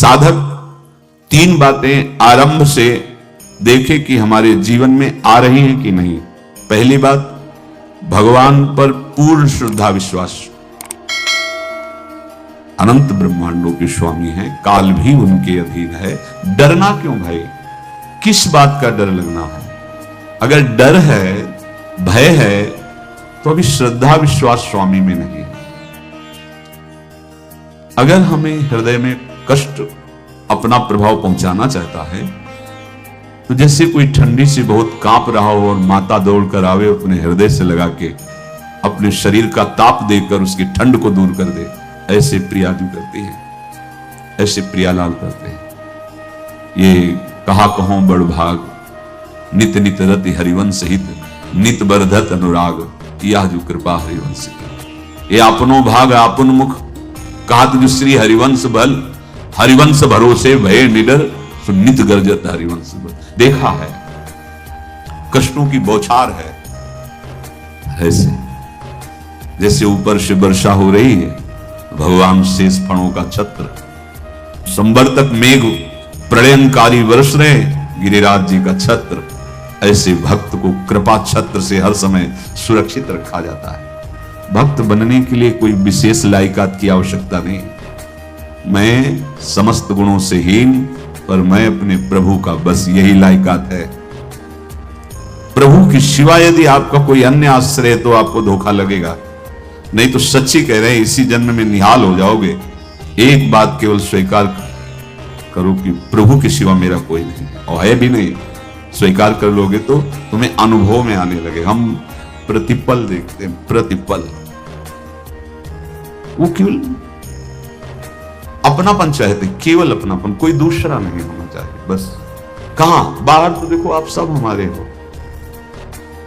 साधक तीन बातें आरंभ से देखे कि हमारे जीवन में आ रही हैं कि नहीं। पहली बात, भगवान पर पूर्ण श्रद्धा विश्वास। अनंत ब्रह्मांडों के स्वामी हैं, काल भी उनके अधीन है। डरना क्यों भाई? किस बात का डर लगना है? अगर डर है, भय है, तो अभी श्रद्धा विश्वास स्वामी में नहीं है। अगर हमें हृदय में कष्ट अपना प्रभाव पहुंचाना चाहता है, तो जैसे कोई ठंडी से बहुत कांप रहा हो और माता दौड़ कर आवे, अपने हृदय से लगा के अपने शरीर का ताप देकर उसकी ठंड को दूर कर दे, ऐसे प्रियाजू करती है, ऐसे प्रियालाल करते हैं। ये कहा कहो बड़ भाग, नित नित रति हरिवंश हित, नित बरधत अनुराग, यह जो कृपा हरिवंश की। ये अपनो भाग आपन मुख, कहा जो श्री हरिवंश बल, हरिवंश भरोसे भय निडर, नित गर्जत हरिवंश बल। देखा है कष्टों की बौछार है, ऐसे जैसे ऊपर से वर्षा हो रही है, भगवान शेष फणों का छत्र, संवर्तक मेघ प्रलयंकारी वर्ष रहे, गिरिराज जी का छत्र। ऐसे भक्त को कृपा छत्र से हर समय सुरक्षित रखा जाता है। भक्त बनने के लिए कोई विशेष लायकात की आवश्यकता नहीं। मैं समस्त गुणों से हीन, पर मैं अपने प्रभु का, बस यही लायकात है। प्रभु की सिवा यदि आपका कोई अन्य आश्रय है तो आपको धोखा लगेगा। नहीं तो सच्ची कह रहे हैं, इसी जन्म में निहाल हो जाओगे। एक बात केवल स्वीकार करो कि प्रभु के सिवा मेरा कोई नहीं, और है भी नहीं। स्वीकार कर लोगे तो तुम्हें अनुभव में आने लगे। हम प्रतिपल देखते हैं, प्रतिपल। वो केवल अपनापन चाहते, केवल अपनापन, कोई दूसरा नहीं होना चाहिए। बस कहां बाहर तो देखो आप सब हमारे हो,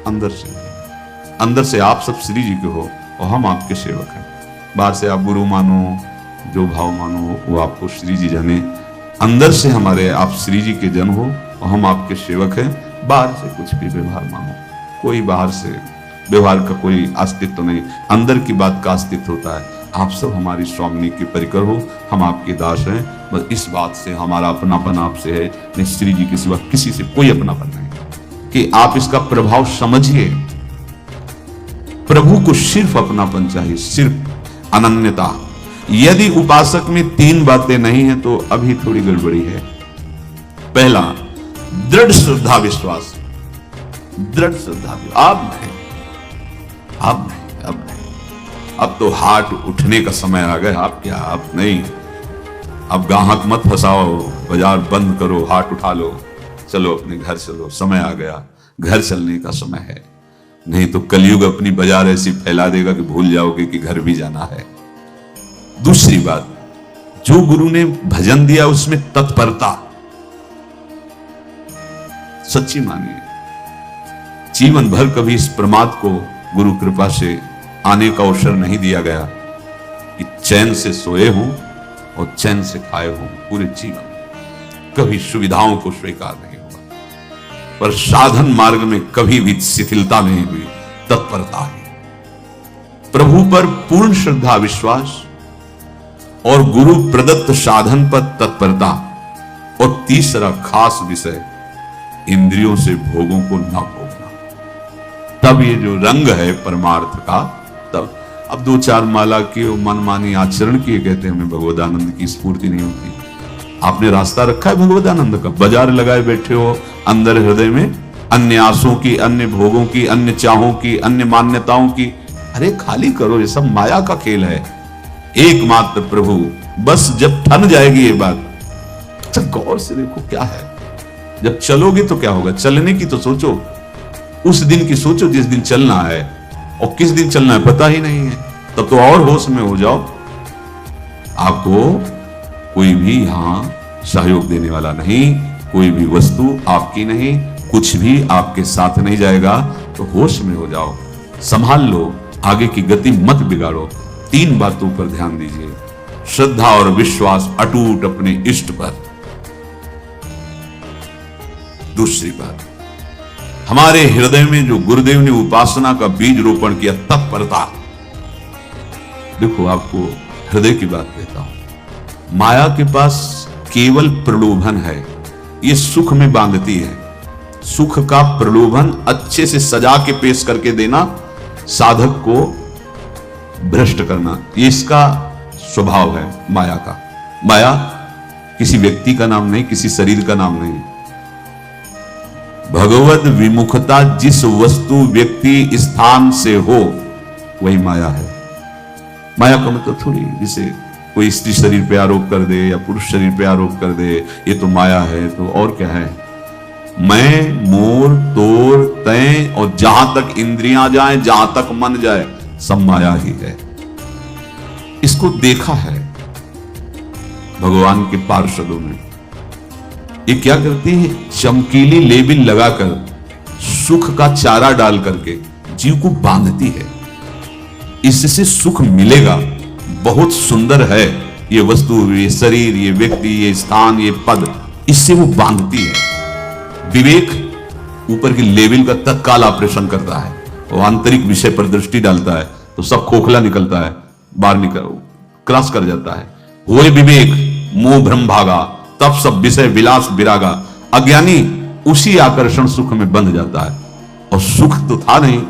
अंदर से आप सब श्री जी के हो और हम आपके सेवक हैं। बाहर से आप गुरु मानो, जो भाव मानो, वो आपको श्री जी जाने। अंदर से हमारे आप श्री जी के जन हो और हम आपके सेवक हैं। बाहर से कुछ भी व्यवहार मानो, कोई बाहर से व्यवहार का कोई अस्तित्व नहीं, अंदर की बात का अस्तित्व होता है। आप सब हमारी स्वामिनी के परिकर हो, हम आपके दास हैं। बस इस बात से हमारा अपनापन आपसे है, नहीं श्री जी के सिवा किसी से कोई अपनापन नहीं। कि आप इसका प्रभाव समझिए। प्रभु को सिर्फ अपनापन चाहिए, सिर्फ अनन्यता। यदि उपासक में तीन बातें नहीं है तो अभी थोड़ी गड़बड़ी है। पहला, दृढ़ श्रद्धा विश्वास। दृढ़ श्रद्धा, अब नहीं, अब नहीं। अब तो हाथ उठने का समय आ गया। आप क्या, आप नहीं। अब गाहक मत फंसाओ, बाजार बंद करो, हाथ उठा लो, चलो अपने घर चलो। समय आ गया, घर चलने का समय है। नहीं तो कलयुग अपनी बाजार ऐसी फैला देगा कि भूल जाओगे कि घर भी जाना है। दूसरी बात, जो गुरु ने भजन दिया उसमें तत्परता, सच्ची मानिए। जीवन भर कभी इस प्रमाद को गुरु कृपा से आने का अवसर नहीं दिया गया कि चैन से सोए हों और चैन से खाए हों। पूरे जीवन कभी सुविधाओं को स्वीकार नहीं हुआ, पर साधन मार्ग में कभी भी शिथिलता नहीं हुई, तत्परता है। प्रभु पर पूर्ण श्रद्धा विश्वास और गुरु प्रदत्त साधन पर तत्परता। और तीसरा खास विषय, इंद्रियों से भोगों को न भोगना। तब ये जो रंग है परमार्थ का, तब अब दो चार माला के मनमानी आचरण किए, कहते हैं हमें भगवदानंद की स्फूर्ति नहीं होती। आपने रास्ता रखा है भगवदानंद का, बाजार लगाए बैठे हो अंदर हृदय में, अन्य आसों की, अन्य भोगों की, अन्य चाहों की, अन्य मान्यताओं की। अरे खाली करो, ये सब माया का खेल है। एकमात्र प्रभु, बस जब ठन जाएगी ये बात, अच्छा गौर से देखो क्या है। जब चलोगे तो क्या होगा, चलने की तो सोचो, उस दिन की सोचो जिस दिन चलना है, और किस दिन चलना है पता ही नहीं है। तब तो और होश में हो जाओ। आपको कोई भी यहां सहयोग देने वाला नहीं, कोई भी वस्तु आपकी नहीं, कुछ भी आपके साथ नहीं जाएगा। तो होश में हो जाओ, संभाल लो, आगे की गति मत बिगाड़ो। तीन बातों पर ध्यान दीजिए, श्रद्धा और विश्वास अटूट अपने इष्ट पर। दूसरी बात, हमारे हृदय में जो गुरुदेव ने उपासना का बीज रोपण किया, तत्परता। देखो आपको हृदय की बात कहता हूं, माया के पास केवल प्रलोभन है, ये सुख में बांधती है। सुख का प्रलोभन अच्छे से सजा के पेश करके देना, साधक को भ्रष्ट करना, ये इसका स्वभाव है माया का। माया किसी व्यक्ति का नाम नहीं, किसी शरीर का नाम नहीं। भगवद विमुखता जिस वस्तु व्यक्ति स्थान से हो वही माया है। माया का मतलब थोड़ी जैसे कोई स्त्री शरीर पे आरोप कर दे या पुरुष शरीर पे आरोप कर दे ये तो माया है, तो और क्या है? मैं, मोर, तोर, तय और जहां तक इंद्रियां जाएं, जहां तक मन जाए, सब माया ही है। इसको देखा है भगवान के पार्षदों ने। ये क्या करती है? चमकीली लेबिल लगाकर, सुख का चारा डाल करके जीव को बांधती है। इससे सुख मिलेगा, बहुत सुंदर है ये वस्तु, ये शरीर, ये व्यक्ति, ये स्थान, ये पद, इससे वो बांधती है। विवेक ऊपर की लेवल का तत्काल ऑपरेशन करता है, वो आंतरिक विषय पर दृष्टि डालता है तो सब खोखला निकलता है, बाहर निकल क्रॉस कर जाता है। वो विवेक, मोह भ्रम भागा, तब सब विषय विलास विरागा। अज्ञानी उसी आकर्षण सुख में बंध जाता है, और सुख तो था नहीं,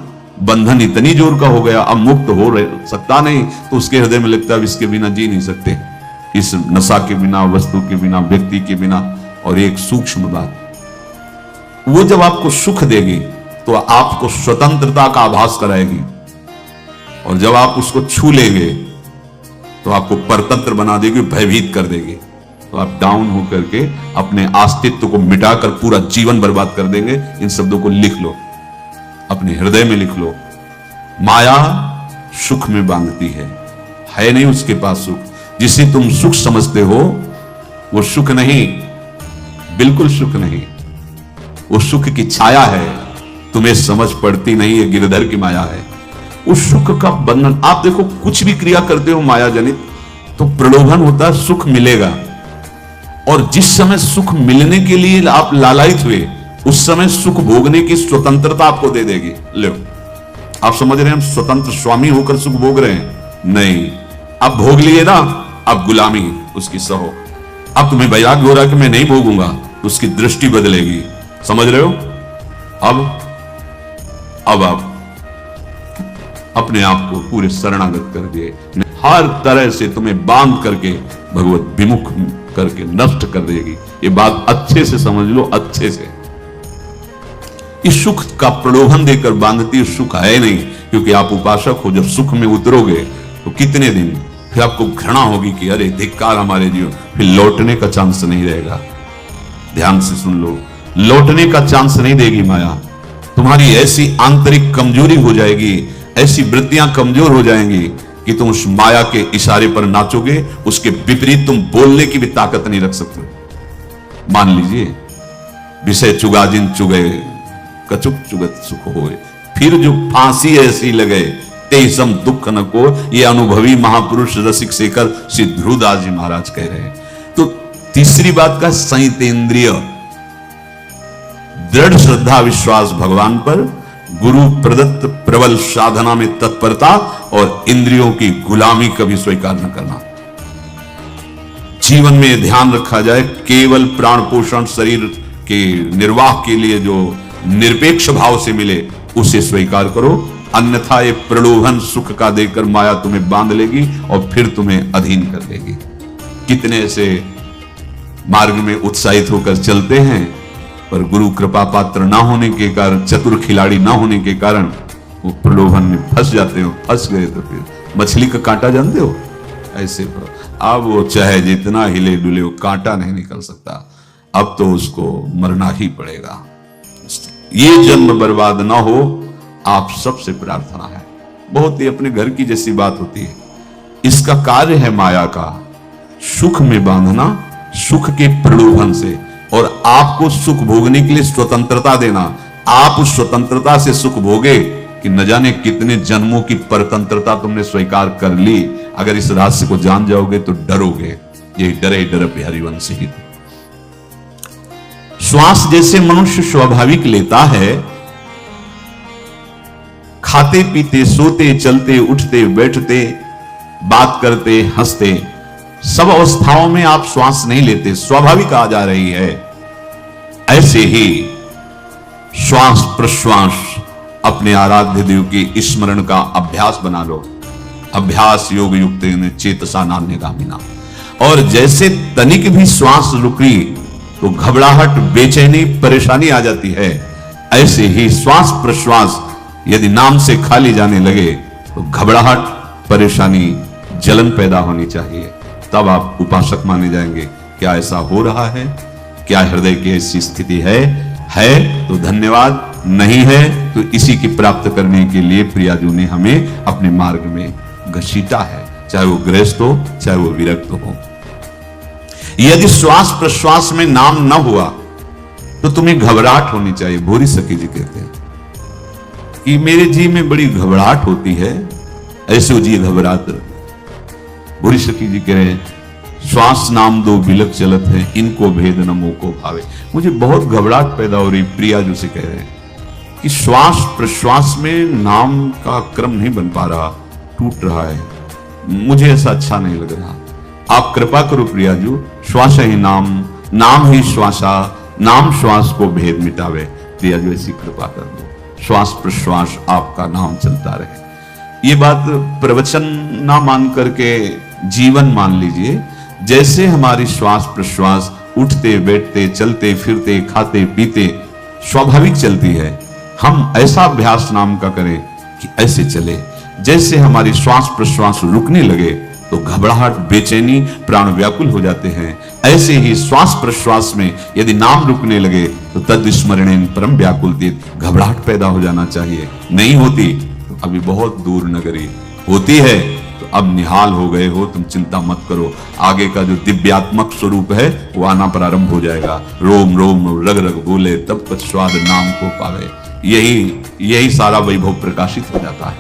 बंधन इतनी जोर का हो गया, अब मुक्त हो सकता नहीं, तो उसके हृदय में लगता है इसके बिना जी नहीं सकते, इस नशा के बिना, वस्तु के बिना, व्यक्ति के बिना। और एक सूक्ष्म बात, वो जब आपको सुख देगी तो आपको स्वतंत्रता का आभास कराएगी, और जब आप उसको छू लेंगे तो आपको परतंत्र बना देगी, भयभीत कर देगी। तो आप डाउन होकर के अपने अस्तित्व को मिटाकर पूरा जीवन बर्बाद कर देंगे। इन शब्दों को लिख लो, अपने हृदय में लिख लो। माया सुख में बांधती है नहीं उसके पास सुख। जिसे तुम सुख समझते हो वो सुख नहीं, बिल्कुल सुख नहीं, वो सुख की छाया है, तुम्हें समझ पड़ती नहीं, ये गिरधर की माया है। उस सुख का बंधन, आप देखो कुछ भी क्रिया करते हो माया जनित, तो प्रलोभन होता है सुख मिलेगा, और जिस समय सुख मिलने के लिए आप लालायित हुए, उस समय सुख भोगने की स्वतंत्रता आपको दे देगी। लो, आप समझ रहे हैं हम स्वतंत्र स्वामी होकर सुख भोग रहे हैं? नहीं, अब भोग लिए ना, अब गुलामी उसकी सहो। अब तुम्हें वैराग्य हो रहा कि मैं नहीं भोगूंगा, उसकी दृष्टि बदलेगी। समझ रहे हो? अब आप अपने आप को पूरे शरणागत कर दिए, हर तरह से तुम्हें बांध करके भगवत विमुख करके नष्ट कर देगी। ये बात अच्छे से समझ लो, अच्छे से। इस सुख का प्रलोभन देकर बांधती सुख है नहीं, क्योंकि आप उपासक हो। जब सुख में उतरोगे तो कितने दिन फिर आपको घृणा होगी कि अरे धिक्कार हमारे जीवन, फिर लौटने का चांस नहीं रहेगा। ध्यान से सुन लो, लौटने का चांस नहीं देगी माया। तुम्हारी ऐसी आंतरिक कमजोरी हो जाएगी, ऐसी वृत्तियां कमजोर हो जाएंगी कि तुम उस माया के इशारे पर नाचोगे, उसके विपरीत तुम बोलने की भी ताकत नहीं रख सकते। मान लीजिए, विषय चुगा जिन चुगे, कचुक चुगत सुख होए, फिर जो फांसी ऐसी लगे, तेसम दुख न को, ये अनुभवी महापुरुष रसिक शेखर श्री ध्रुवदास जी महाराज कह रहे हैं। तो तीसरी बात का संयतेंद्रिय, दृढ़ श्रद्धा विश्वास भगवान पर, गुरु प्रदत्त प्रबल साधना में तत्परता, और इंद्रियों की गुलामी कभी स्वीकार न करना। जीवन में ध्यान रखा जाए, केवल प्राण पोषण शरीर के निर्वाह के लिए जो निरपेक्ष भाव से मिले उसे स्वीकार करो, अन्यथा ये प्रलोभन सुख का देकर माया तुम्हें बांध लेगी और फिर तुम्हें अधीन कर लेगी। कितने ऐसे मार्ग में उत्साहित होकर चलते हैं, पर गुरु कृपा पात्र ना होने के कारण, चतुर खिलाड़ी ना होने के कारण वो प्रलोभन में फंस जाते हो। फंस गए तो फिर मछली का कांटा जानते हो, ऐसे अब वो चाहे जितना हिले डुले वो कांटा नहीं निकल सकता, अब तो उसको मरना ही पड़ेगा। ये जन्म बर्बाद ना हो, आप सबसे प्रार्थना है। बहुत ही अपने घर की जैसी बात होती है। इसका कार्य है माया का, सुख में बांधना, सुख के प्रलोभन से, और आपको सुख भोगने के लिए स्वतंत्रता देना। आप उस स्वतंत्रता से सुख भोगे कि न जाने कितने जन्मों की परतंत्रता तुमने स्वीकार कर ली। अगर इस रहस्य को जान जाओगे तो डरोगे। ये डरे डर हरिवंश ही। श्वास जैसे मनुष्य स्वाभाविक लेता है, खाते पीते सोते चलते उठते बैठते बात करते हंसते सब अवस्थाओं में आप श्वास नहीं लेते, स्वाभाविक आ जा रही है। ऐसे ही श्वास प्रश्वास अपने आराध्य देव के स्मरण का अभ्यास बना लो। अभ्यास योग युक्त चेतसा नान्यगामिना। और जैसे तनिक भी श्वास रुकी तो घबराहट, बेचैनी, परेशानी आ जाती है, ऐसे ही श्वास प्रश्वास यदि नाम से खाली जाने लगे तो घबराहट, परेशानी, जलन पैदा होनी चाहिए। तब आप उपासक माने जाएंगे। क्या ऐसा हो रहा है? क्या हृदय की ऐसी स्थिति है तो धन्यवाद, नहीं है तो इसी की प्राप्त करने के लिए प्रियाजू ने हमें अपने मार्ग में घसीटा है, चाहे वो गृहस्थ हो चाहे वो विरक्त हो। यदि श्वास प्रश्वास में नाम न हुआ तो तुम्हें घबराहट होनी चाहिए। भूरी सखी जी कहते हैं कि मेरे जी में बड़ी घबराहट होती है, ऐसे जी घबरात। भूरी सखी जी कह रहे हैं श्वास नाम दो बिलक चलत है, इनको भेद न मोको भावे। मुझे बहुत घबराहट पैदा हो रही। प्रिया जो से कह रहे हैं कि श्वास प्रश्वास में नाम का क्रम नहीं बन पा रहा, टूट रहा है, मुझे ऐसा अच्छा नहीं लग रहा। आप कृपा करो प्रियाजू, श्वास ही नाम, नाम ही श्वासा, नाम श्वास को भेद मिटावे। प्रियाजू ऐसी कृपा कर दो, श्वास प्रश्वास आपका नाम चलता रहे। ये बात प्रवचन ना मान करके जीवन मान लीजिए। जैसे हमारी श्वास प्रश्वास उठते बैठते चलते फिरते खाते पीते स्वाभाविक चलती है, हम ऐसा अभ्यास नाम का करें कि ऐसे चले। जैसे हमारी श्वास प्रश्वास रुकने लगे तो घबराहट, बेचैनी, प्राण व्याकुल हो जाते हैं, ऐसे ही श्वास प्रश्वास में यदि नाम रुकने लगे तो तद स्मरणेन परम व्याकुलते, घबराहट पैदा हो जाना चाहिए। नहीं होती तो अभी बहुत दूर नगरी, होती है तो अब निहाल हो गए हो, तुम चिंता मत करो। आगे का जो दिव्यात्मक स्वरूप है वो आना प्रारंभ हो जाएगा। रोम रोम रग रग बोले तब तक स्वाद नाम को पावे। यही सारा वैभव प्रकाशित हो जाता है।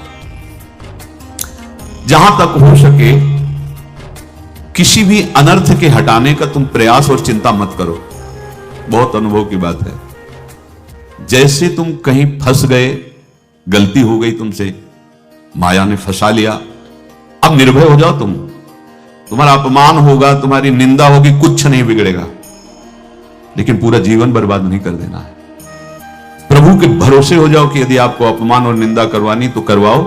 जहां तक हो सके किसी भी अनर्थ के हटाने का तुम प्रयास और चिंता मत करो। बहुत अनुभव की बात है। जैसे तुम कहीं फंस गए, गलती हो गई तुमसे, माया ने फंसा लिया, अब निर्भय हो जाओ। तुम्हारा अपमान होगा, तुम्हारी निंदा होगी, कुछ नहीं बिगड़ेगा, लेकिन पूरा जीवन बर्बाद नहीं कर देना है। प्रभु के भरोसे हो जाओ कि यदि आपको अपमान और निंदा करवानी तो करवाओ,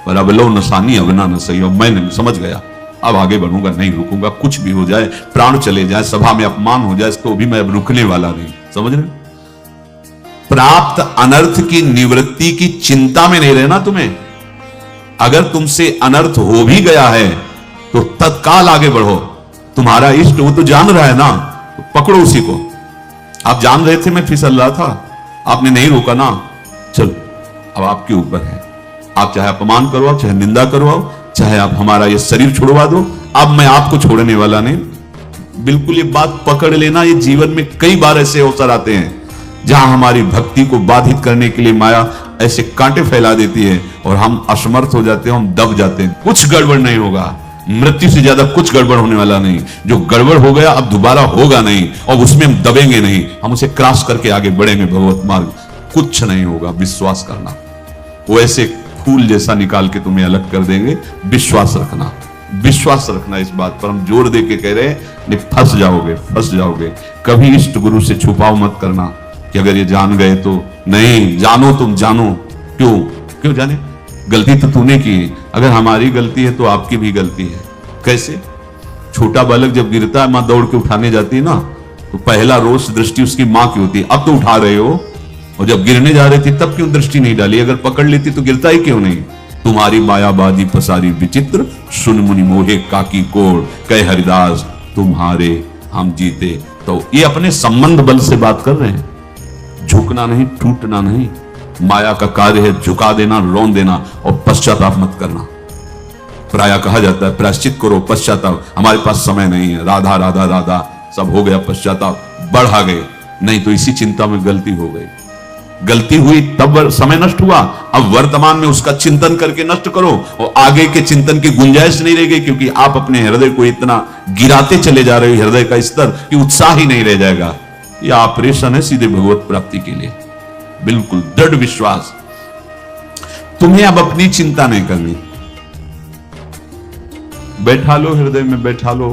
पर अब लो नसानी अवना न सही हो। मैं समझ गया, अब आगे बढ़ूंगा, नहीं रुकूंगा, कुछ भी हो जाए, प्राण चले जाए, सभा में अपमान हो जाए, तो भी मैं अब रुकने वाला नहीं। समझ रहे? प्राप्त अनर्थ की निवृत्ति की चिंता में नहीं रहना तुम्हें। अगर तुमसे अनर्थ हो भी गया है तो तत्काल आगे बढ़ो। तुम्हारा इष्ट वो तो जान रहा है ना, तो पकड़ो उसी को। आप जान रहे थे मैं फिसल रहा था, आपने नहीं रोका ना, चलो अब आपके ऊपर है। आप चाहे अपमान करवाओ, चाहे निंदा करवाओ, चाहे आप हमारा ये शरीर छुड़वा दो, अब मैं आपको छोड़ने वाला नहीं। बिल्कुल ये बात पकड़ लेना। ये जीवन में कई बार ऐसे अवसर आते हैं जहां हमारी भक्ति को बाधित करने के लिए माया ऐसे कांटे फैला देती है और हम असमर्थ हो जाते हैं, हम दब जाते हैं। कुछ गड़बड़ नहीं होगा, मृत्यु से ज्यादा कुछ गड़बड़ होने वाला नहीं। जो गड़बड़ हो गया अब दोबारा होगा नहीं, और उसमें हम दबेंगे नहीं, हम उसे क्रॉस करके आगे बढ़ेंगे भगवत मार्ग। कुछ नहीं होगा, विश्वास करना। वो ऐसे फूल जैसा निकाल के तुम्हें अलग कर देंगे। विश्वास रखना, विश्वास रखना। इस बात पर हम जोर दे के कह रहे हैं, नहीं फंस जाओगे, फंस जाओगे। कभी इष्ट गुरु से छुपाव मत करना कि अगर ये जान गए तो। नहीं, जानो, तुम जानो। क्यों जाने? गलती तो तूने की। अगर हमारी गलती है तो आपकी भी गलती है। कैसे? छोटा बालक जब गिरता है, मां दौड़ के उठाने जाती है ना, तो पहला रोष दृष्टि उसकी मां की होती है। अब तो उठा रहे हो, और जब गिरने जा रही थी तब क्यों दृष्टि नहीं डाली? अगर पकड़ लेती तो गिरता ही क्यों नहीं? तुम्हारी मायाबादी पसारी विचित्र, सुन मुनि मोहे काकी कोड़, कह हरिदास तुम्हारे हम जीते। तो ये अपने संबंध बल से बात कर रहे हैं। झुकना नहीं, टूटना नहीं। माया का कार्य है झुका देना, रौन देना, और पश्चाताप मत करना। प्राय कहा जाता है प्रायश्चित करो, पश्चाताप। हमारे पास समय नहीं है। राधा राधा राधा सब हो गया, पश्चाताप बढ़ा गए। नहीं तो इसी चिंता में गलती हो गई। गलती हुई तब समय नष्ट हुआ, अब वर्तमान में उसका चिंतन करके नष्ट करो, और आगे के चिंतन की गुंजाइश नहीं रह गई, क्योंकि आप अपने हृदय को इतना गिराते चले जा रहे हो, हृदय का स्तर, कि उत्साह ही नहीं रह जाएगा। यह ऑपरेशन है सीधे भगवत प्राप्ति के लिए। बिल्कुल दृढ़ विश्वास। तुम्हें अब अपनी चिंता नहीं करनी। बैठा लो, हृदय में बैठा लो,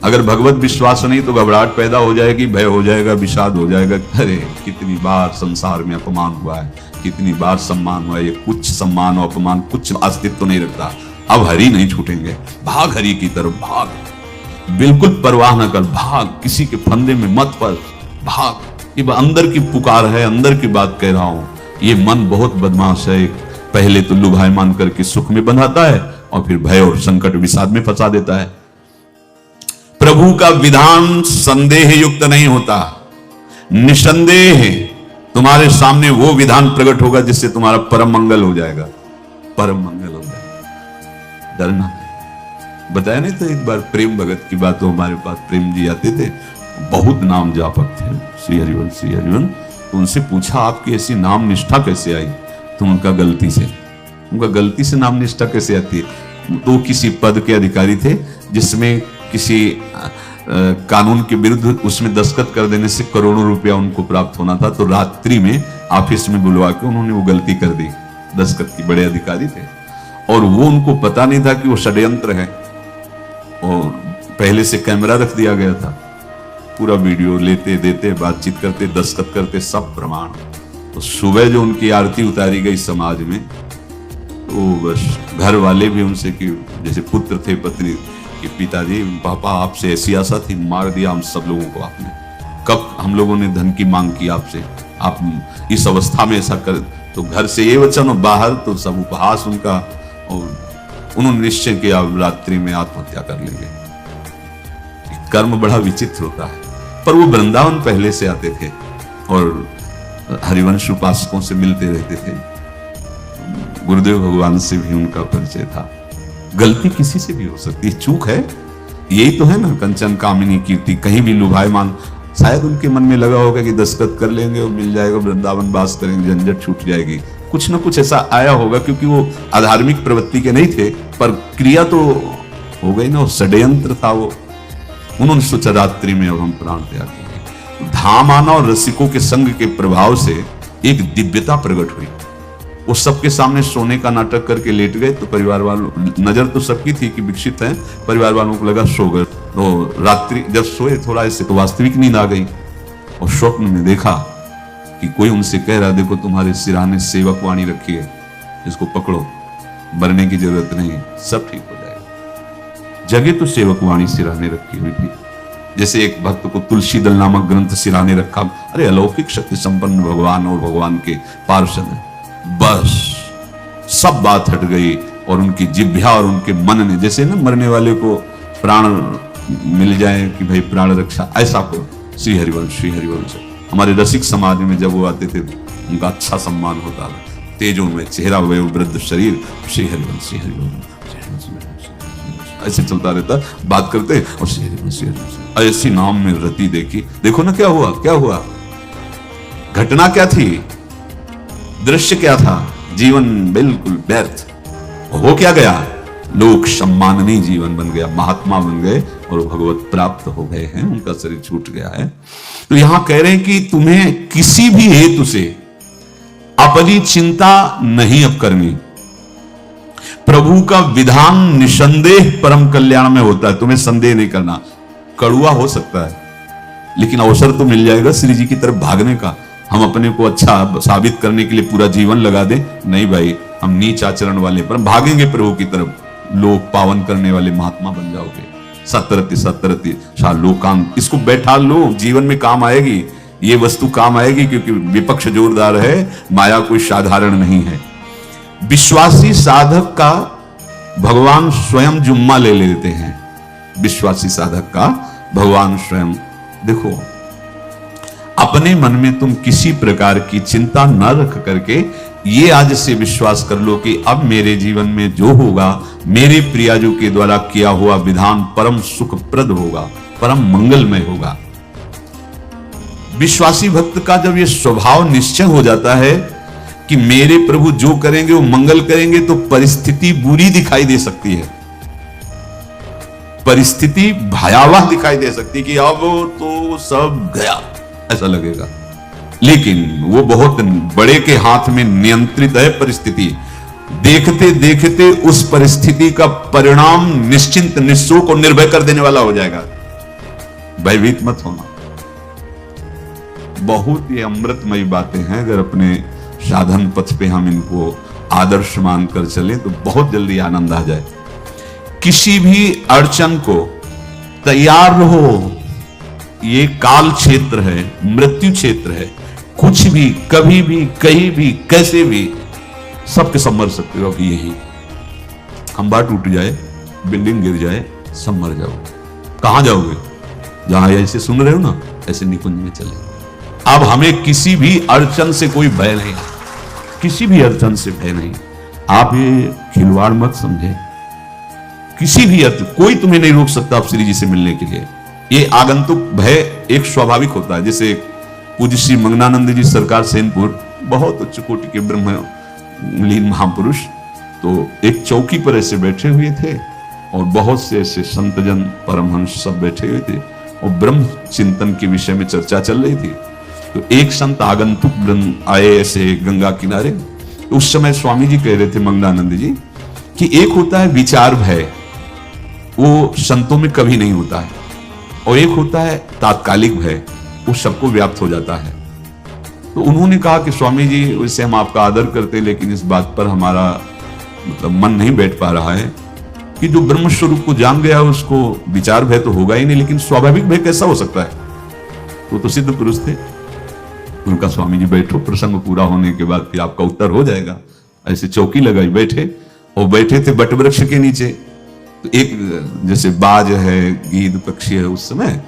अगर भगवत विश्वास नहीं तो घबराहट पैदा हो जाएगी, भय हो जाएगा, विषाद हो जाएगा। अरे कितनी बार संसार में अपमान हुआ है, कितनी बार सम्मान हुआ है, ये कुछ सम्मान और अपमान कुछ अस्तित्व तो नहीं रखता। अब हरि नहीं छूटेंगे, भाग हरि की तरफ भाग, बिल्कुल परवाह न कर, भाग, किसी के फंदे में मत पड़, भाग। ये अंदर की पुकार है, अंदर की बात कह रहा हूं। ये मन बहुत बदमाश है, पहले तो लुभायमान करके सुख में बंधाता है और फिर भय और संकट विषाद में फंसा देता है। प्रभु का विधान संदेह युक्त नहीं होता, निसंदेह तुम्हारे सामने वो विधान प्रकट होगा जिससे तुम्हारा परम मंगल हो जाएगा, परम मंगल हो जाएगा। डरना नहीं। बताया नहीं तो एक बार प्रेम भगत की बात, तो हमारे पास प्रेम जी आते थे, बहुत नाम जापक थे, श्री हरिवंश श्री हरिवंश। तो उनसे पूछा आपकी ऐसी नाम निष्ठा कैसे आई? तो उनका गलती से नाम निष्ठा कैसे आती है? तो किसी पद के अधिकारी थे जिसमें किसी कानून के विरुद्ध उसमें दस्तखत कर देने से करोड़ों रुपया उनको प्राप्त होना था। तो रात्रि में ऑफिस में बुलवा के उन्होंने वो गलती कर दी, दस्तखत की, बड़े अधिकारी थे, और वो उनको पता नहीं था कि वो षड्यंत्र है, और पहले से कैमरा रख दिया गया था, पूरा वीडियो लेते देते, बातचीत करते, दस्तखत करते, सब प्रमाण। तो सुबह जो उनकी आरती उतारी गई समाज में, तो बस घर वाले भी उनसे, कि जैसे पुत्र थे पत्नी कि पिताजी पापा आपसे ऐसी आशा थी, मार दिया हम सब लोगों को आपने, कब हम लोगों ने धन की मांग की आपसे, आप इस अवस्था में ऐसा कर। तो घर से ये वचन और बाहर तो सब उपहास उनका, और उन्होंने निश्चय किया रात्रि में आत्महत्या कर लेंगे। कर्म बड़ा विचित्र होता है। पर वो वृंदावन पहले से आते थे और हरिवंश उपासकों से मिलते रहते थे, गुरुदेव भगवान से भी उनका परिचय था। गलती किसी से भी हो सकती है, चूक है, यही तो है ना, कंचन कामिनी कीर्ति, कहीं भी लुभायमान। शायद उनके मन में लगा होगा कि दस्तखत कर लेंगे और मिल जाएगा, वृंदावन वास करेंगे, झंझट छूट जाएगी, कुछ ना कुछ ऐसा आया होगा, क्योंकि वो अधार्मिक प्रवृत्ति के नहीं थे, पर क्रिया तो हो गई ना, वो षड्यंत्र था वो। उन्होंने सोचा रात्रि में अब हम प्राण त्याग करेंगे। धाम आना और रसिकों के संग के प्रभाव से एक दिव्यता प्रकट हुई। वो सबके सामने सोने का नाटक करके लेट गए, तो परिवार वालों, नजर तो सबकी थी कि विकसित है, परिवार वालों को लगा सो गए। तो रात्रि जब सोए थोड़ा ऐसे, तो वास्तविक नींद आ गई, और स्वप्न में देखा कि कोई उनसे कह रहा, देखो तुम्हारे सिराने सेवक वाणी रखी है, इसको पकड़ो, मरने की जरूरत नहीं, सब ठीक हो जाएगा। जगह तो सेवक वाणी सिराने रखी हुई थी, जैसे एक भक्त को तुलसी दल नामक ग्रंथ सिराने रखा। अरे अलौकिक शक्ति संपन्न भगवान और भगवान के पार्षद है। बस सब बात हट गई, और उनकी जिह्वा और उनके मन ने, जैसे ना मरने वाले को प्राण मिल जाए कि भाई प्राण रक्षा, ऐसा को श्री हरिवंश श्री हरिवंश। हमारे रसिक समाज में जब वो आते थे, उनका अच्छा सम्मान होता था, तेजों में चेहरा, वयोवृद्ध शरीर, श्री हरिवंश श्री हरिवंश, ऐसे चलता रहता, बात करते और श्री हरिवंश श्री हरिवंश, ऐसी नाम में रति देखी। देखो ना क्या हुआ, क्या हुआ, घटना क्या थी, दृश्य क्या था, जीवन बिल्कुल व्यर्थ हो क्या गया, लोक सम्माननीय जीवन बन गया, महात्मा बन गए और भगवत प्राप्त हो गए हैं, उनका शरीर छूट गया है। तो यहां कह रहे हैं कि तुम्हें किसी भी हेतु से अपनी चिंता नहीं अब करनी। प्रभु का विधान निसंदेह परम कल्याण में होता है, तुम्हें संदेह नहीं करना। कड़ुआ हो सकता है, लेकिन अवसर तो मिल जाएगा श्री जी की तरफ भागने का। हम अपने को अच्छा साबित करने के लिए पूरा जीवन लगा दें, नहीं भाई, हम नीच आचरण वाले पर भागेंगे प्रभु की तरफ, लोक पावन करने वाले महात्मा बन जाओगे। सतरति सतरति शाह लोकांत, इसको बैठा लो, जीवन में काम आएगी, ये वस्तु काम आएगी, क्योंकि विपक्ष जोरदार है, माया कोई साधारण नहीं है। विश्वासी साधक का भगवान स्वयं जुम्मा ले लेते हैं, विश्वासी साधक का भगवान स्वयं। देखो, अपने मन में तुम किसी प्रकार की चिंता न रख करके ये आज से विश्वास कर लो कि अब मेरे जीवन में जो होगा, मेरे प्रियाजू के द्वारा किया हुआ विधान परम सुखप्रद होगा, परम मंगलमय होगा। विश्वासी भक्त का जब ये स्वभाव निश्चय हो जाता है कि मेरे प्रभु जो करेंगे वो मंगल करेंगे, तो परिस्थिति बुरी दिखाई दे सकती है, परिस्थिति भयावह दिखाई दे सकती है कि अब तो सब गया, ऐसा लगेगा। लेकिन वो बहुत बड़े के हाथ में नियंत्रित है परिस्थिति। देखते देखते उस परिस्थिति का परिणाम निश्चिंत, निःशोक और निर्भय कर देने वाला हो जाएगा। भयभीत मत होना। बहुत ये अमृतमयी बातें हैं, अगर अपने साधन पथ पे हम इनको आदर्श मानकर चले तो बहुत जल्दी आनंद आ जाए। किसी भी अड़चन को तैयार रहो, ये काल क्षेत्र है, मृत्यु क्षेत्र है। कुछ भी, कभी भी, कहीं भी, कैसे भी, सबके सब मर सकते हो। अभी यही खंबा टूट जाए, बिल्डिंग गिर जाए, सब मर जाओगे। कहां जाओगे? जहां ऐसे सुन रहे हो ना, ऐसे निकुंज में चले। अब हमें किसी भी अड़चन से कोई भय नहीं, किसी भी अड़चन से भय नहीं। आप ये खिलवाड़ मत समझे। किसी भी अर्थ कोई तुम्हें नहीं रोक सकता आप श्री जी से मिलने के लिए। ये आगंतुक भय एक स्वाभाविक होता है। जैसे पूज्य श्री मंगनानंद जी सरकार सेनपुर, बहुत उच्च कोटि के ब्रह्मलीन महापुरुष, तो एक चौकी पर ऐसे बैठे हुए थे और बहुत से ऐसे संतजन परमहंस सब बैठे हुए थे और ब्रह्म चिंतन के विषय में चर्चा चल रही थी। तो एक संत आगंतुक ब्रह्म आए ऐसे गंगा किनारे। तो उस समय स्वामी जी कह रहे थे मंगनानंद जी कि एक होता है विचार भय, वो संतों में कभी नहीं होता है, और एक होता है तात्कालिक भय, वो सबको व्याप्त हो जाता है। तो उन्होंने कहा कि स्वामी जी, वैसे हम आपका आदर करते हैं, लेकिन इस बात पर हमारा मतलब मन नहीं बैठ पा रहा है कि जो ब्रह्म स्वरूप को जान गया उसको विचार भय तो होगा ही नहीं, लेकिन स्वाभाविक भय कैसा हो सकता है? वो तो सिद्ध पुरुष थे। उनका स्वामी जी बैठो, प्रसंग पूरा होने के बाद फिर आपका उत्तर हो जाएगा। ऐसे चौकी लगाई बैठे, और बैठे थे बट वृक्ष के नीचे। तो एक जैसे बाज है, गीद पक्षी है, उस समय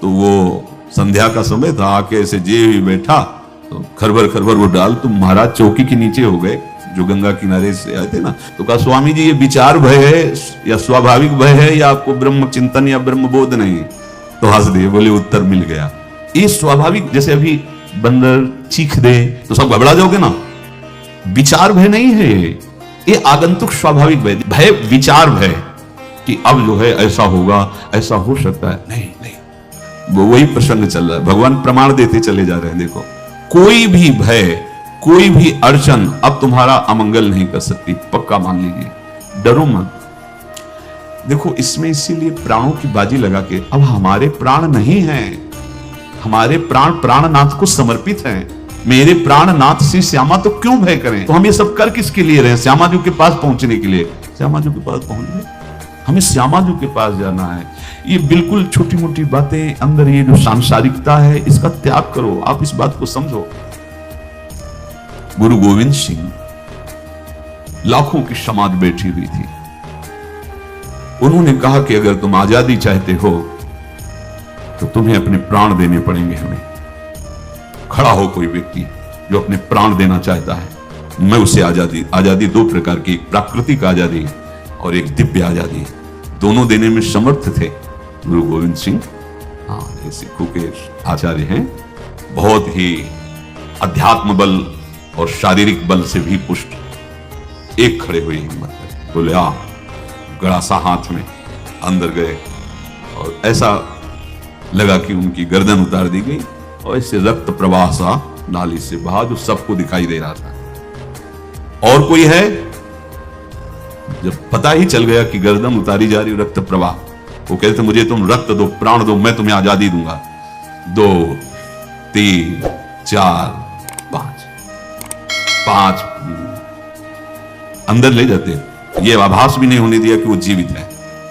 तो वो संध्या का समय था, आके ऐसे जे ही बैठा तो खरबर खरबर वो डाल, तो महाराज चौकी के नीचे हो गए जो गंगा किनारे से आए थे ना। तो कहा स्वामी जी, ये विचार भय है या स्वाभाविक भय है या आपको ब्रह्म चिंतन या ब्रह्म बोध नहीं? तो हंस दिए, बोले उत्तर मिल गया। ये स्वाभाविक, जैसे अभी बंदर चीख दे तो सब घबरा जाओगे ना, विचार भय नहीं है ये आगंतुक स्वाभाविक भय। भय विचार भय कि अब जो है ऐसा होगा, ऐसा हो सकता है, नहीं नहीं, वो वही प्रसंग चल रहा है। भगवान प्रमाण देते चले जा रहे हैं। देखो, कोई भी भय, कोई भी अड़चन अब तुम्हारा अमंगल नहीं कर सकती, पक्का मान लीजिए, डरो मत। देखो, इसमें इसीलिए प्राणों की बाजी लगा के, अब हमारे प्राण नहीं हैं, हमारे प्राण प्राणनाथ को समर्पित हैं। मेरे प्राणनाथ श्री श्यामा, तो क्यों भय करें? तो हम ये सब कर किसके लिए रहे? श्यामा जी के पास पहुंचने के लिए। श्यामा जी के पास पहुंचने, हमें श्यामा जी के पास जाना है। ये बिल्कुल छोटी मोटी बातें, अंदर ये जो सांसारिकता है, इसका त्याग करो। आप इस बात को समझो। गुरु गोविंद सिंह, लाखों की समाज बैठी हुई थी। उन्होंने कहा कि अगर तुम आजादी चाहते हो तो तुम्हें अपने प्राण देने पड़ेंगे हमें। खड़ा हो कोई व्यक्ति जो अपने प्राण देना चाहता है, मैं उसे आजादी, आजादी दो प्रकार की, एक प्राकृतिक आजादी और एक दिव्य आजादी, दोनों देने में समर्थ थे गुरु गोविंद सिंह। हाँ, ये सिखों के आचार्य हैं, बहुत ही अध्यात्म बल और शारीरिक बल से भी पुष्ट। एक खड़े हुए हिम्मत में बोले, आ, गड़ासा हाथ में अंदर गए और ऐसा लगा कि उनकी गर्दन उतार दी गई और इससे रक्त प्रवाह सा नाली से बहा, जो सबको दिखाई दे रहा था। और कोई है? जब पता ही चल गया कि गर्दन उतारी जा रही, रक्त प्रवाह, वो कहते मुझे तुम रक्त दो, प्राण दो, मैं तुम्हें आजादी दूंगा। 2 3 4 5 अंदर ले जाते, ये आभास भी नहीं होने दिया कि वो जीवित है।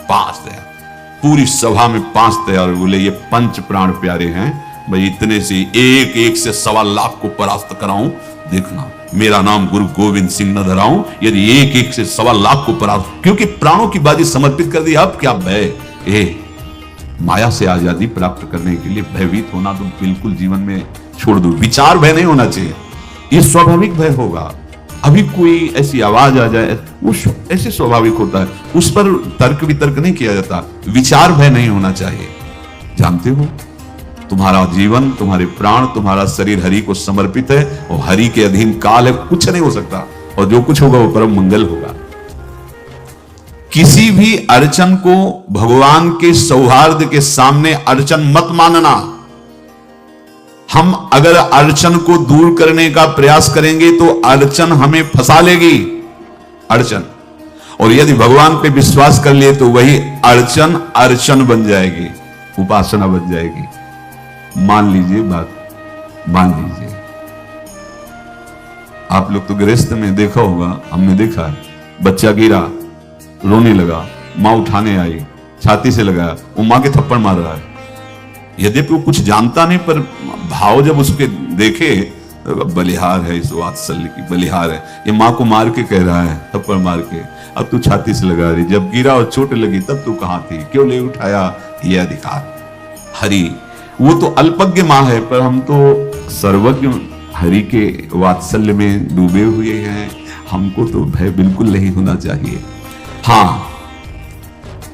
5 तैयार, पूरी सभा में 5 तैयार। बोले ये पंच प्राण प्यारे हैं, भाई इतने से एक एक से 1.25 लाख को परास्त कराऊं, देखना मेरा नाम गुरु गोविंद सिंह न धराऊं, यदि एक एक से 1.25 लाख को परास्त, क्योंकि प्राणों की बाजी समर्पित कर दी। अब क्या भय? माया से आजादी प्राप्त करने के लिए भयभीत होना तो बिल्कुल जीवन में छोड़ दो। विचार भय नहीं होना चाहिए, ये स्वाभाविक भय होगा। अभी कोई ऐसी आवाज आ जाए, वो ऐसे स्वाभाविक होता है, उस पर तर्क वितर्क नहीं किया जाता। विचार भय नहीं होना चाहिए। जानते हो, तुम्हारा जीवन, तुम्हारे प्राण, तुम्हारा शरीर हरि को समर्पित है और हरि के अधीन काल है, कुछ नहीं हो सकता, और जो कुछ होगा वो परम मंगल होगा। किसी भी अड़चन को भगवान के सौहार्द के सामने अड़चन मत मानना। हम अगर अड़चन को दूर करने का प्रयास करेंगे तो अड़चन हमें फंसा लेगी, अड़चन। और यदि भगवान पे विश्वास कर लिए तो वही अड़चन अर्चन बन जाएगी। उपासना बन जाएगी। मान लीजिए बात, मान लीजिए आप लोग तो गृहस्थ में देखा होगा, हमने देखा है, बच्चा गिरा, रोने लगा, माँ उठाने आई, छाती से लगाया, वो माँ के थप्पड़ मार रहा है। यद्यपि वो कुछ जानता नहीं, पर भाव जब उसके देखे तो बलिहार है, इस वात्सल्य की बलिहार है, ये माँ को मार के कह रहा है, थप्पड़ मार के, अब तू छाती से लगा रही, जब गिरा और चोट लगी तब तू कहां थी, क्यों ले उठाया, ये अधिकार। हरि वो तो अल्पज्ञ माँ है, पर हम तो सर्वज्ञ हरि के वात्सल्य में डूबे हुए हैं, हमको तो भय बिल्कुल नहीं होना चाहिए। हाँ,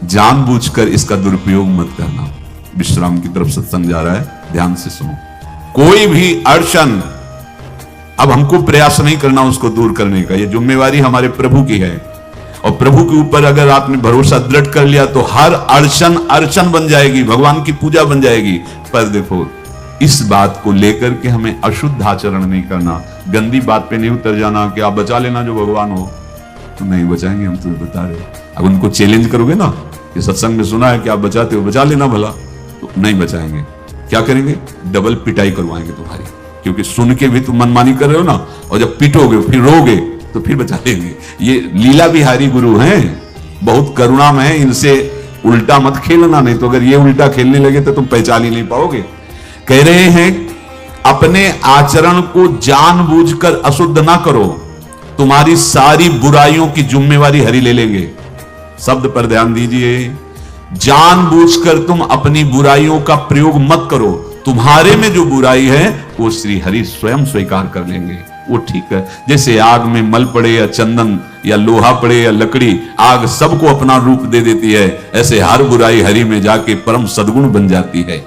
जानबूझकर इसका दुरुपयोग मत करना। विश्राम की तरफ सत्संग जा रहा है, ध्यान से सुनो। कोई भी अड़चन, अब हमको प्रयास नहीं करना उसको दूर करने का, ये जिम्मेवारी हमारे प्रभु की है, और प्रभु के ऊपर अगर आपने भरोसा दृढ़ कर लिया तो हर अड़चन अड़चन बन जाएगी, भगवान की पूजा बन जाएगी। पर देखो, इस बात को लेकर के हमें अशुद्ध आचरण नहीं करना, गंदी बात पे नहीं उतर जाना कि आप बचा लेना जो भगवान हो, तो नहीं बचाएंगे, हम तुम्हें बता रहे। अब उनको चैलेंज करोगे ना कि सत्संग में सुना है कि आप बचाते हो, बचा लेना भला, तो नहीं बचाएंगे। क्या करेंगे? डबल पिटाई करवाएंगे तुम्हारी, क्योंकि सुन के भी तुम मनमानी कर रहे हो ना, और जब पिटोगे फिर रोगे तो फिर बचा लेंगे। ये लीला बिहारी गुरु हैं, बहुत करुणा में है, इनसे उल्टा मत खेलना, नहीं तो अगर ये उल्टा खेलने लगे तो तुम पहचान ही नहीं पाओगे। कह रहे हैं अपने आचरण को जानबूझकर अशुद्ध ना करो, तुम्हारी सारी बुराइयों की जिम्मेवारी हरि ले लेंगे। शब्द पर ध्यान दीजिए, जानबूझकर तुम अपनी बुराइयों का प्रयोग मत करो, तुम्हारे में जो बुराई है वो श्री हरि स्वयं स्वीकार कर लेंगे, वो ठीक है। जैसे आग में मल पड़े या चंदन या लोहा पड़े या लकड़ी, आग सबको अपना रूप दे देती है, ऐसे हर बुराई हरि में जाके परम सद्गुण बन जाती है।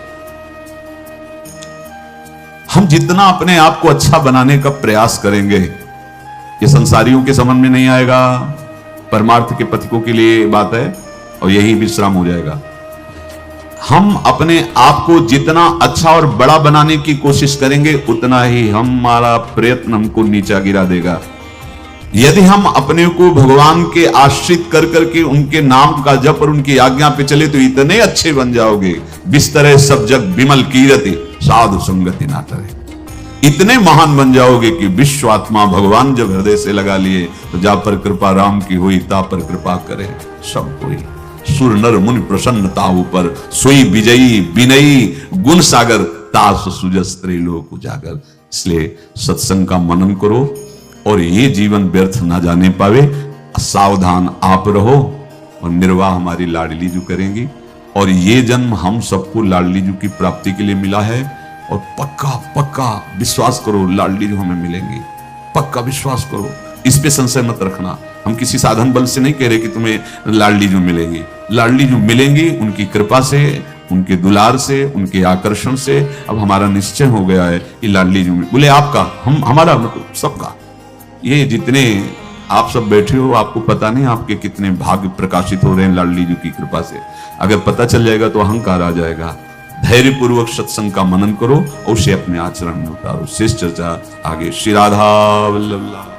हम जितना अपने आप को अच्छा बनाने का प्रयास करेंगे, ये संसारियों के समझ में नहीं आएगा, परमार्थ के पथिकों के लिए बात है, और यही विश्राम हो जाएगा। हम अपने आप को जितना अच्छा और बड़ा बनाने की कोशिश करेंगे, उतना ही हमारा प्रयत्न हमको नीचा गिरा देगा। यदि हम अपने को भगवान के आश्रित कर करके उनके नाम का जप और उनकी आज्ञा पे चले तो इतने अच्छे बन जाओगे, बिस्तरे सब जग विमल कीरति साधु संगति ना करे, इतने महान बन जाओगे कि विश्वात्मा भगवान जब हृदय से लगा लिए तो जा पर कृपा राम की हुई, ता पर कृपा करे सब कोई। सुर नर मुनि प्रसन्नता ऊपर, सोई विजयी विनयी गुण सागर, तास सुजस त्रैलोक उजागर। इसलिए सत्संग का मनन करो, और ये जीवन व्यर्थ ना जाने पावे, सावधान आप रहो, और निर्वाह हमारी लाडली जो करेंगी। और ये जन्म हम सबको लाडली जो की प्राप्ति के लिए मिला है, और पक्का पक्का विश्वास करो लाडली जो हमें मिलेंगी, पक्का विश्वास करो, इस पे संशय मत रखना। हम किसी साधन बल से नहीं कह रहे कि तुम्हें लाडली जो मिलेंगी, लाडली जो मिलेंगी उनकी कृपा से, उनके दुलार से, उनके आकर्षण से। अब हमारा निश्चय हो गया है कि लाडली जो बोले आपका, हम हमारा मतलब सबका, ये जितने आप सब बैठे हो, आपको पता नहीं आपके कितने भाग्य प्रकाशित हो रहे हैं लाडली जी की कृपा से। अगर पता चल जाएगा तो अहंकार आ जाएगा। धैर्य पूर्वक सत्संग का मनन करो और उसे अपने आचरण में उतारो। शेष चर्चा आगे। श्री राधा वल्लभ।